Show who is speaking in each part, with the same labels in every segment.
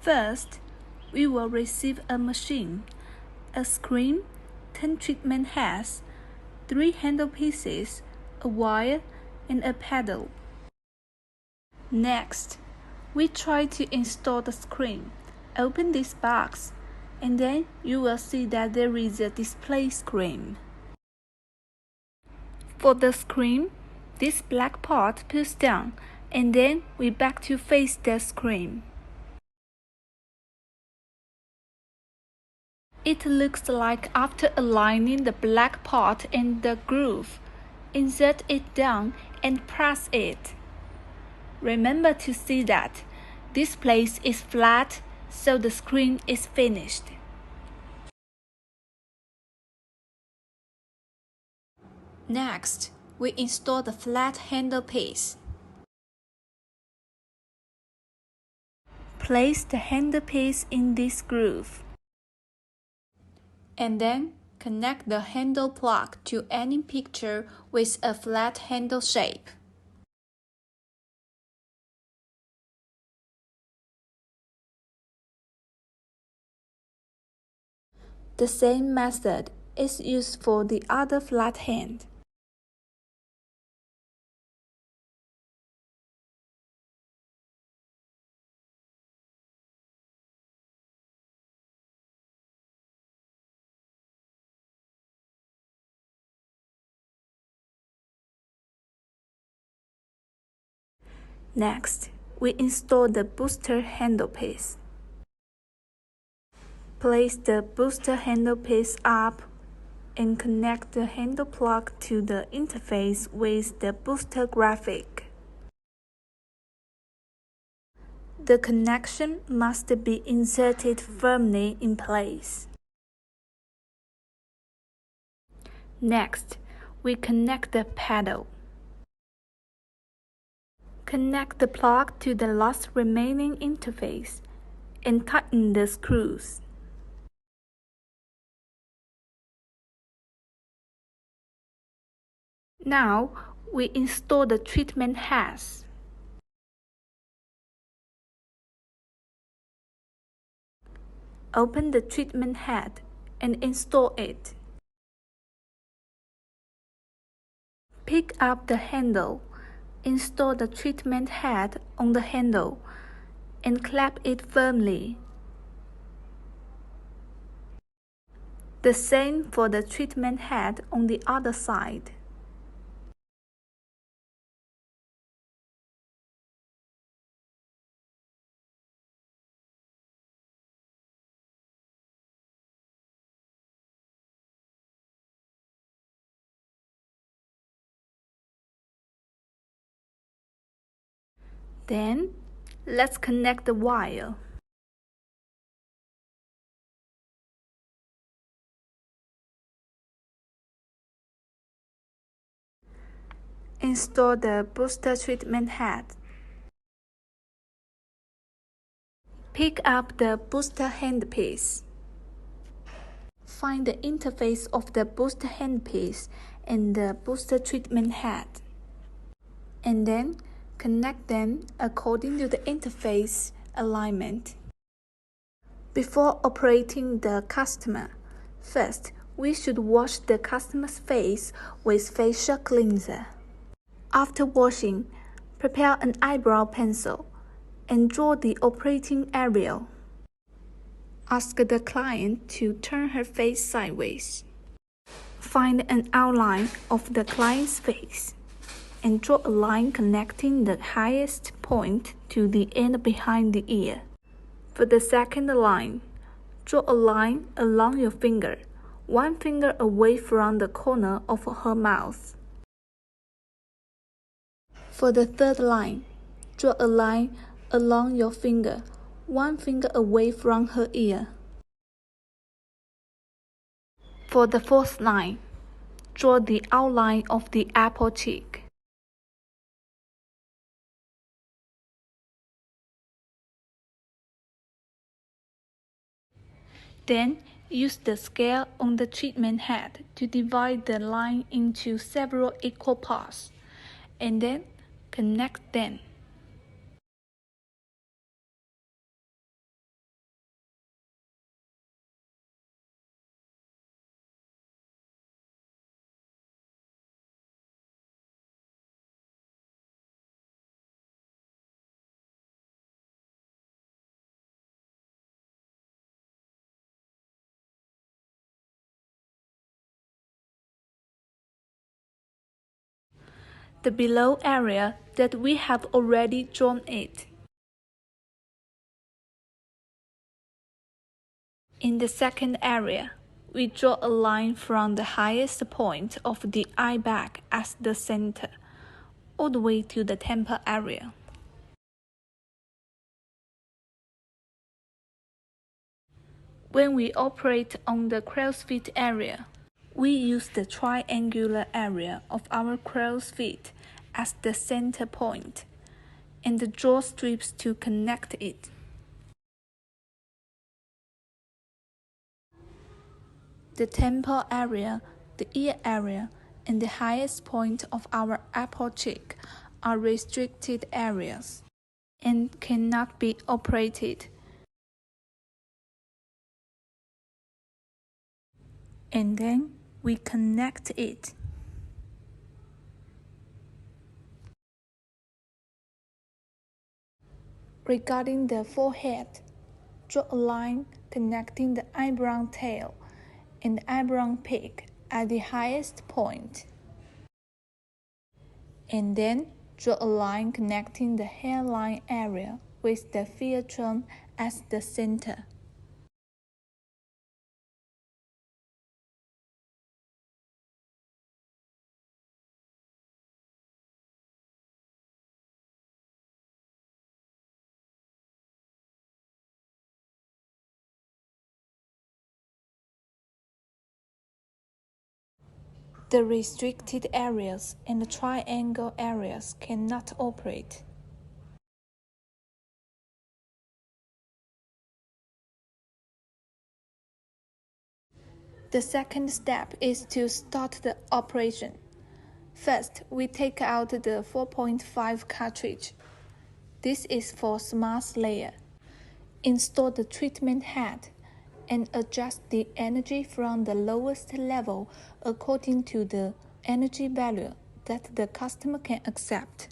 Speaker 1: First, we will receive a machine, a screen, 10 treatment heads, 3 handle pieces, a wire, and a paddle. Next, we try to install the screen. Open this box, and then you will see that there is a display screen. For the screen, this black part pulls down, and then we back to face the screen. It looks like after aligning the black part in the groove, insert it down and press it. Remember to see that this place is flat, so the screen is finished. Next, we install the flat handle piece. Place the handle piece in this groove. And then connect the handle plug to any picture with a flat handle shape. The same method is used for the other flat hand. Next, we install the booster handle piece. Place the booster handle piece up and connect the handle plug to the interface with the booster graphic. The connection must be inserted firmly in place. Next, we connect the paddle. Connect the plug to the last remaining interface and tighten the screws. Now, we install the treatment heads. Open the treatment head and install it. Pick up the handle, install the treatment head on the handle, and clamp it firmly. The same for the treatment head on the other side. Then, let's connect the wire. Install the booster treatment head. Pick up the booster handpiece. Find the interface of the booster handpiece and the booster treatment head, and then connect them according to the interface alignment. Before operating the customer, first we should wash the customer's face with facial cleanser. After washing, prepare an eyebrow pencil and draw the operating area. Ask the client to turn her face sideways. Find an outline of the client's face and draw a line connecting the highest point to the end behind the ear. For the second line, draw a line along your finger, one finger away from the corner of her mouth. For the third line, draw a line along your finger, one finger away from her ear. For the fourth line, draw the outline of the apple cheek. Then, use the scale on the treatment head to divide the line into several equal parts, and then connect them. the below area that we have already drawn it. In the second area, we draw a line from the highest point of the eye bag as the center, all the way to the temple area. When we operate on the crow's feet area, we use the triangular area of our crow's feet as the center point, and draw strips to connect it. The temple area, the ear area, and the highest point of our apple cheek are restricted areas and cannot be operated. And then we connect it. Regarding the forehead, draw a line connecting the eyebrow tail and the eyebrow peak at the highest point. And then draw a line connecting the hairline area with the phaeton as the center. The restricted areas and the triangle areas cannot operate. The second step is to start the operation. First, we take out the 4.5 cartridge. This is for smart layer. Install the treatment head and adjust the energy from the lowest level according to the energy value that the customer can accept.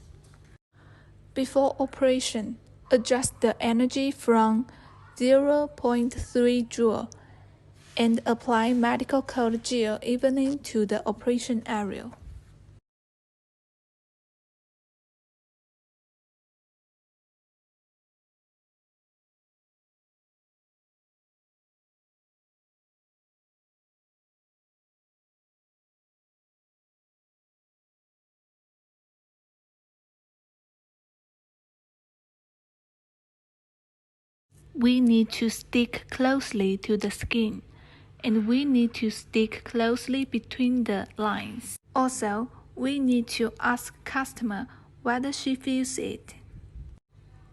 Speaker 1: Before operation, adjust the energy from 0.3 joule and apply medical cold gel evenly to the operation area. We need to stick closely to the skin, and we need to stick closely between the lines. Also, we need to ask customer whether she feels it.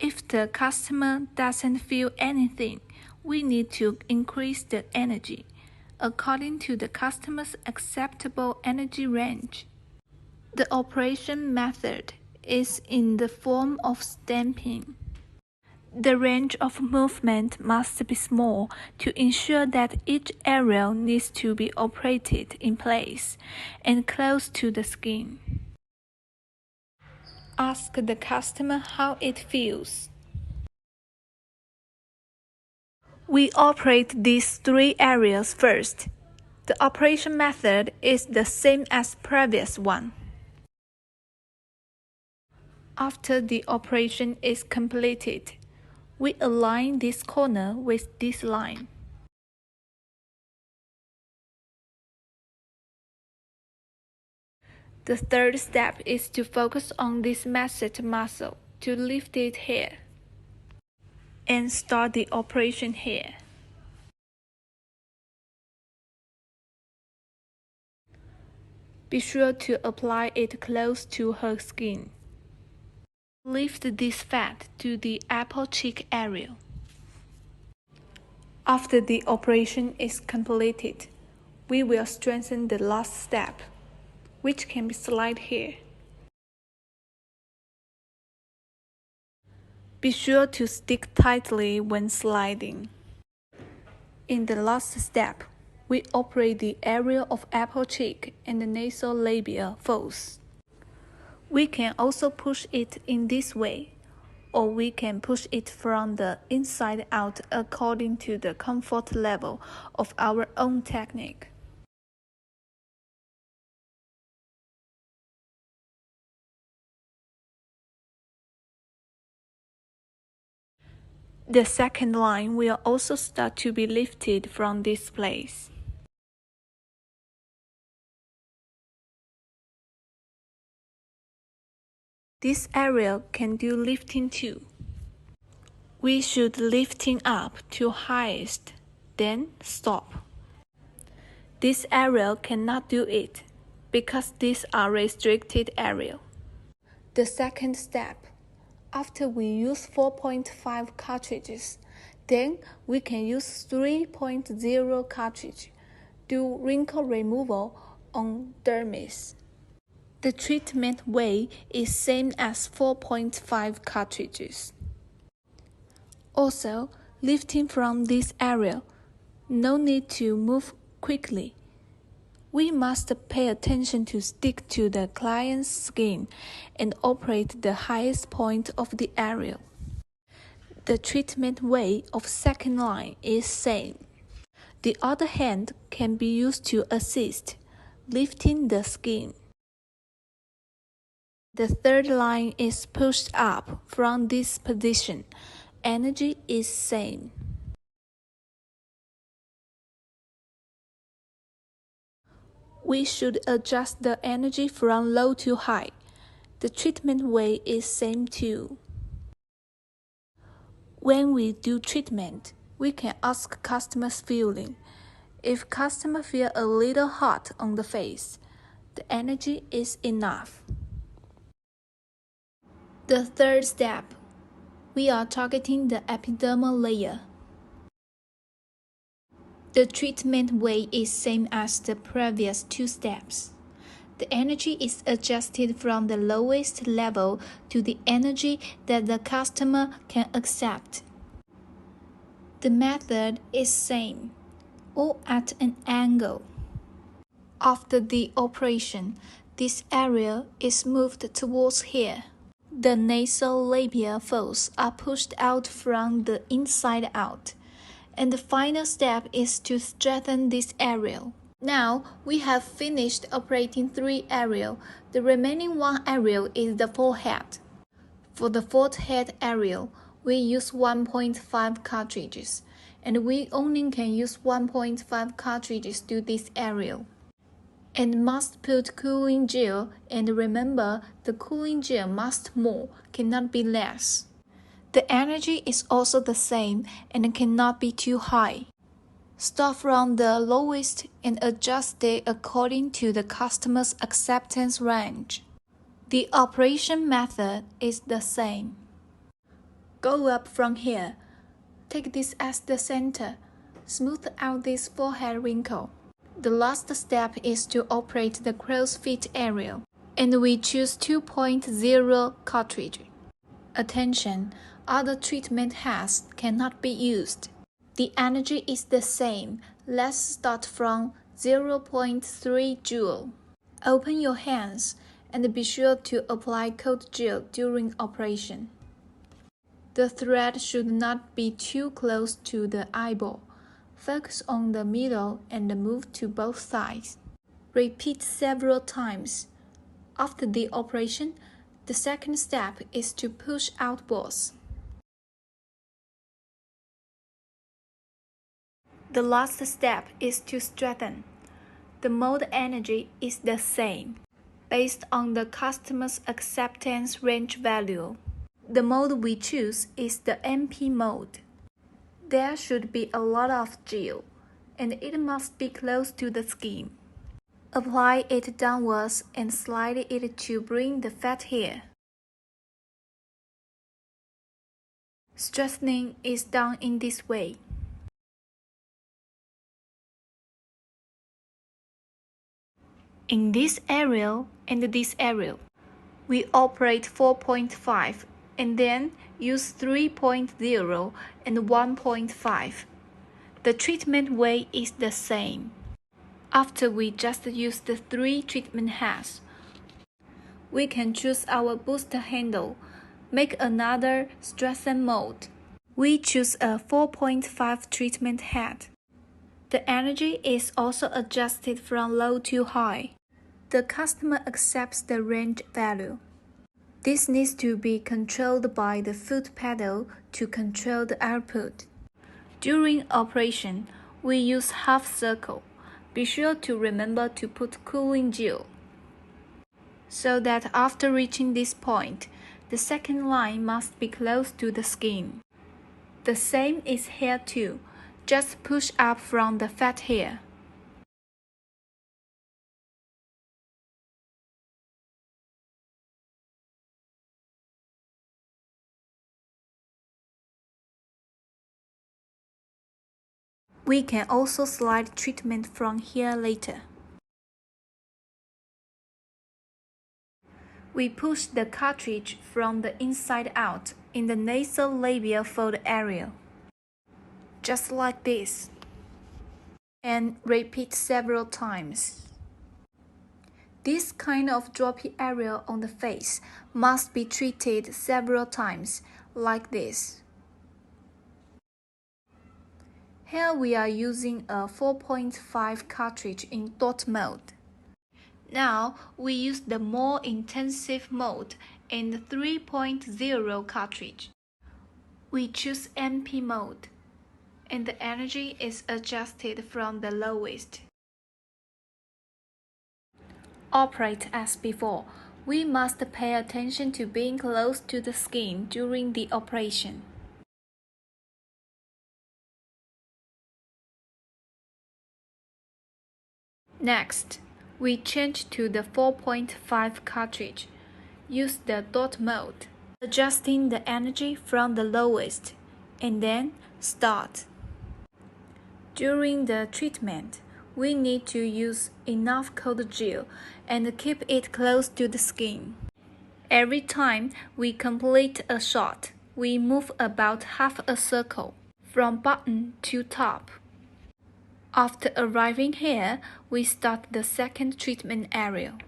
Speaker 1: If the customer doesn't feel anything, we need to increase the energy according to the customer's acceptable energy range. The operation method is in the form of stamping. The range of movement must be small to ensure that each area needs to be operated in place and close to the skin. Ask the customer how it feels. We operate these three areas first. The operation method is the same as previous one. After the operation is completed, we align this corner with this line. The third step is to focus on this masseter muscle to lift it here and start the operation here. Be sure to apply it close to her skin. Lift this fat to the apple cheek area. After the operation is completed, we will strengthen the last step, which can be slide here. Be sure to stick tightly when sliding. In the last step, we operate the area of apple cheek and the nasal labia folds. We can also push it in this way, or we can push it from the inside out according to the comfort level of our own technique. The second line will also start to be lifted from this place. This area can do lifting too. We should lifting up to highest, then stop. This area cannot do it because these are restricted area. The second step, after we use 4.5 cartridges, then we can use 3.0 cartridge, do wrinkle removal on dermis. The treatment way is same as 4.5 cartridges. Also, lifting from this area, no need to move quickly. We must pay attention to stick to the client's skin and operate the highest point of the area. The treatment way of second line is same. The other hand can be used to assist lifting the skin. The third line is pushed up from this position. Energy is same. We should adjust the energy from low to high. The treatment way is same too. When we do treatment, we can ask customer's feeling. If customer feel a little hot on the face, the energy is enough. The third step, we are targeting the epidermal layer. The treatment way is same as the previous two steps. The energy is adjusted from the lowest level to the energy that the customer can accept. The method is same, or at an angle. After the operation, this area is moved towards here. The nasal labia folds are pushed out from the inside out, and the final step is to strengthen this area. Now, we have finished operating 3 areas. The remaining 1 area is the forehead. For the forehead area, we use 1.5 cartridges, and we only can use 1.5 cartridges to this area. And must put cooling gel, and remember, the cooling gel must more, cannot be less. The energy is also the same and cannot be too high. Start from the lowest and adjust it according to the customer's acceptance range. The operation method is the same. Go up from here. Take this as the center. Smooth out this forehead wrinkle. The last step is to operate the crow's feet area, and we choose 2.0 cartridge. Attention, other treatment heads cannot be used. The energy is the same. Let's start from 0.3 joule. Open your hands and be sure to apply cold gel during operation. The thread should not be too close to the eyeball. Focus on the middle and move to both sides. Repeat several times. After the operation, the second step is to push outwards. The last step is to strengthen. The mode energy is the same, based on the customer's acceptance range value. The mode we choose is the MP mode. There should be a lot of gel, and it must be close to the skin. Apply it downwards and slide it to bring the fat here. Strengthening is done in this way. In this area and this area, we operate 4.5 and then use 3.0 and 1.5. The treatment way is the same. After we just use the 3 treatment heads, we can choose our booster handle, make another strengthen mode. We choose a 4.5 treatment head. The energy is also adjusted from low to high. The customer accepts the range value. This needs to be controlled by the foot pedal to control the output. During operation, we use half circle. Be sure to remember to put cooling gel, so that after reaching this point, the second line must be close to the skin. The same is here too, just push up from the fat hair. We can also slide treatment from here later. We push the cartridge from the inside out in the nasolabial fold area, just like this, and repeat several times. This kind of droppy area on the face must be treated several times, like this. Here we are using a 4.5 cartridge in dot mode. Now we use the more intensive mode in the 3.0 cartridge. We choose MP mode, and the energy is adjusted from the lowest. Operate as before. We must pay attention to being close to the skin during the operation. Next, we change to the 4.5 cartridge. Use the dot mode, adjusting the energy from the lowest, and then start. During the treatment, we need to use enough cold gel and keep it close to the skin. Every time we complete a shot, we move about half a circle from bottom to top. After arriving here, we start the second treatment area.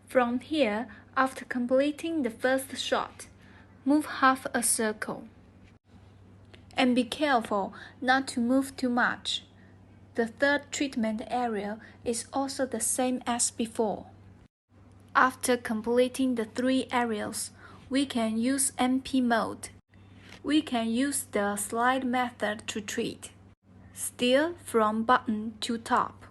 Speaker 1: From here, after completing the first shot, move half a circle. And be careful not to move too much. The third treatment area is also the same as before. After completing the 3 areas, we can use MP mode. We can use the slide method to treat, still from bottom to top,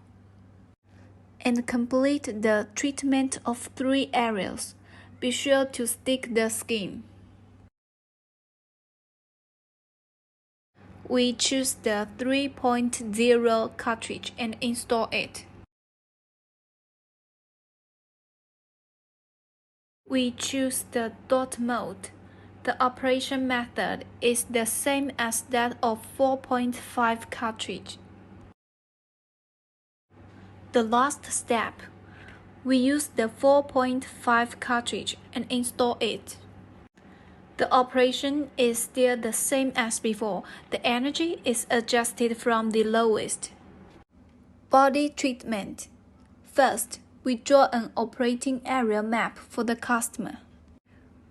Speaker 1: and complete the treatment of 3 areas. Be sure to stick the skin. We choose the 3.0 cartridge and install it. We choose the dot mode. The operation method is the same as that of 4.5 cartridge. The last step, we use the 4.5 cartridge and install it. The operation is still the same as before. The energy is adjusted from the lowest. Body treatment. First, we draw an operating area map for the customer.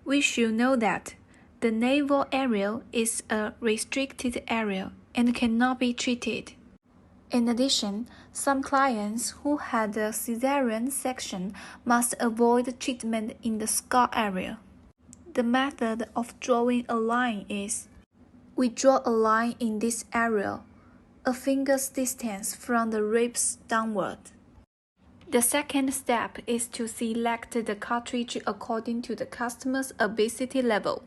Speaker 1: We should know that the navel area is a restricted area and cannot be treated. In addition, some clients who had a cesarean section must avoid treatment in the scar area. The method of drawing a line is, we draw a line in this area, a finger's distance from the ribs downward. The second step is to select the cartridge according to the customer's obesity level.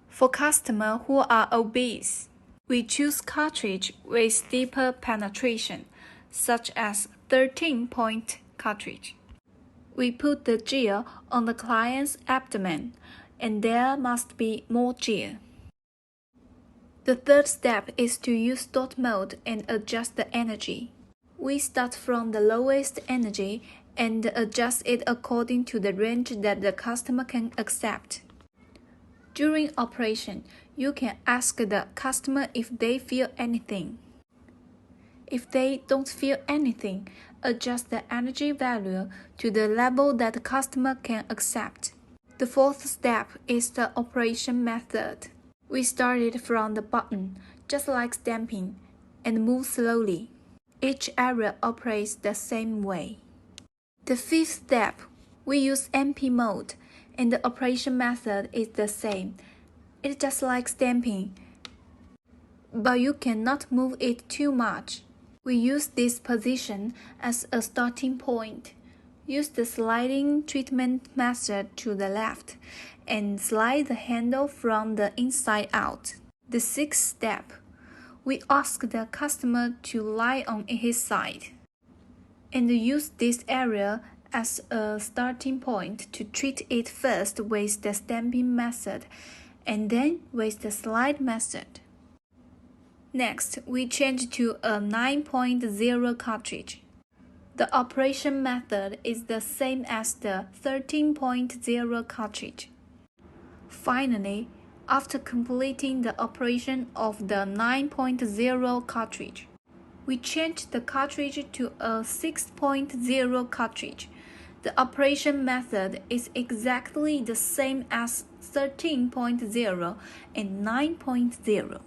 Speaker 1: For customers who are obese, we choose cartridge with deeper penetration, such as 13-point cartridge. We put the gel on the client's abdomen, and there must be more gel. The third step is to use dot mode and adjust the energy. We start from the lowest energy and adjust it according to the range that the customer can accept. During operation, you can ask the customer if they feel anything. If they don't feel anything, adjust the energy value to the level that the customer can accept. The fourth step is the operation method. We started from the bottom, just like stamping, and move slowly. Each area operates the same way. The fifth step, we use MP mode and the operation method is the same. It's just like stamping, but you cannot move it too much. We use this position as a starting point. Use the sliding treatment method to the left and slide the handle from the inside out. The sixth step, we ask the customer to lie on his side and use this area as a starting point to treat it first with the stamping method and then with the slide method. Next, we change to a 9.0 cartridge. The operation method is the same as the 13.0 cartridge. Finally, after completing the operation of the 9.0 cartridge, we change the cartridge to a 6.0 cartridge. The operation method is exactly the same as 13.0 and 9.0.